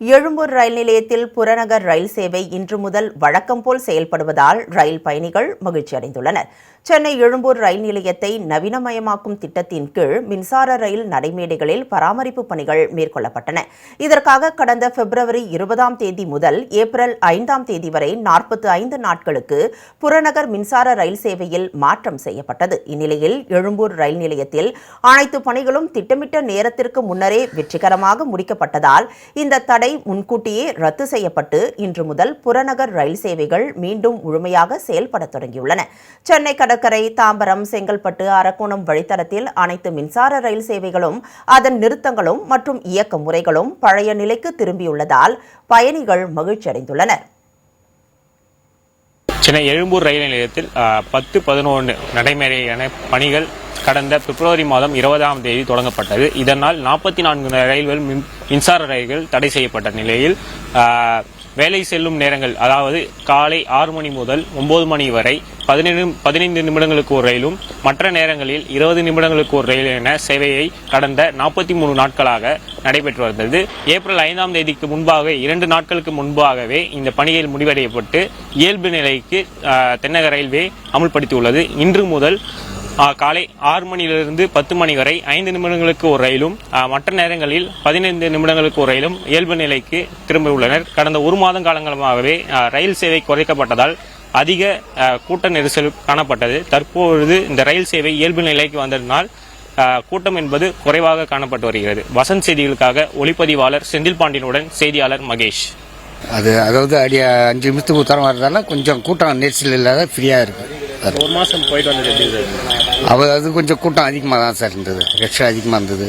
எழும்பூர் ரயில் நிலையத்தில் புறநகர் ரயில் சேவை இன்று முதல் வழக்கம் போல் செயல்படுவதால் ரயில் பயணிகள் மகிழ்ச்சி அடைந்துள்ளனர். சென்னை எழும்பூர் ரயில் நிலையத்தை நவீனமயமாக்கும் திட்டத்தின் கீழ் மின்சார ரயில் நடைமேடைகளில் பராமரிப்பு பணிகள் மேற்கொள்ளப்பட்டன. இதற்காக கடந்த பிப்ரவரி 20ஆம் தேதி முதல் ஏப்ரல் 5ஆம் தேதி வரை 45 நாட்களுக்கு புறநகர் மின்சார ரயில் சேவையில் மாற்றம் செய்யப்பட்டது. இந்நிலையில் எழும்பூர் ரயில் நிலையத்தில் அனைத்து பணிகளும் திட்டமிட்ட நேரத்திற்கு முன்னரே வெற்றிகரமாக முடிக்கப்பட்டதால் இந்த தடை முன்கூட்டியே ரத்து செய்யப்பட்டு இன்று முதல் புறநகர் ரயில் சேவைகள் மீண்டும் முழுமையாக செயல்பட தொடங்கியுள்ளன. சென்னை கடற்கரை, தாம்பரம், செங்கல்பட்டு, அரக்கோணம் வழித்தடத்தில் அனைத்து மின்சார ரயில் சேவைகளும் அதன் நிறுத்தங்களும் மற்றும் இயக்க முறைகளும் பழைய நிலைக்கு திரும்பியுள்ளதால் பயணிகள் மகிழ்ச்சி அடைந்துள்ளனர். சென்னை எழும்பூர் ரயில் நிலையத்தில் 10-11 நடைமுறையான பணிகள் கடந்த பிப்ரவரி மாதம் 20ஆம் தேதி தொடங்கப்பட்டது. இதனால் 44 ரயில்கள் மின்சார ரயில்கள் தடை செய்யப்பட்ட நிலையில் வேலை செல்லும் நேரங்கள், அதாவது காலை 6 மணி முதல் 9 மணி வரை 15 நிமிடங்களுக்கு ஒரு ரயிலும், மற்ற நேரங்களில் 20 நிமிடங்களுக்கு ஒரு ரயில் என சேவையை கடந்த 43 நாட்களாக நடைபெற்று வந்தது. ஏப்ரல் 5ஆம் தேதிக்கு முன்பாக 2 நாட்களுக்கு முன்பாகவே இந்த பணிகள் முடிவடையப்பட்டு இயல்பு நிலைக்கு தென்னக ரயில்வே அமுல்படுத்தியுள்ளது. இன்று முதல் காலை 6 மணியிலிருந்து 10 மணி வரை 5 நிமிடங்களுக்கு ஒரு ரயிலும், மற்ற நேரங்களில் 15 நிமிடங்களுக்கு ஒரு ரயிலும் இயல்பு நிலைக்கு திரும்பியுள்ளனர். கடந்த 1 மாதம் காலங்களாகவே ரயில் சேவை குறைக்கப்பட்டதால் அதிக கூட்ட நெரிசல் காணப்பட்டது. தற்பொழுது இந்த ரயில் சேவை இயல்பு நிலைக்கு வந்ததனால் கூட்டம் என்பது குறைவாக காணப்பட்டு வருகிறது. வசந்த் செய்திகளுக்காக ஒளிப்பதிவாளர் செந்தில் பாண்டியனுடன் செய்தியாளர் மகேஷ். அதாவது 5 நிமிஷத்துக்கு உத்தரம் வர்றதால கொஞ்சம் கூட்டம் நெரிசல் இல்லாத ஃப்ரீயாக இருக்குது. 1 மாதம் போயிட்டு வந்தது. அது கொஞ்சம் கூட்டம் அதிகமாக தான் சார் இருந்தது, ரஷ் அதிகமாக இருந்தது.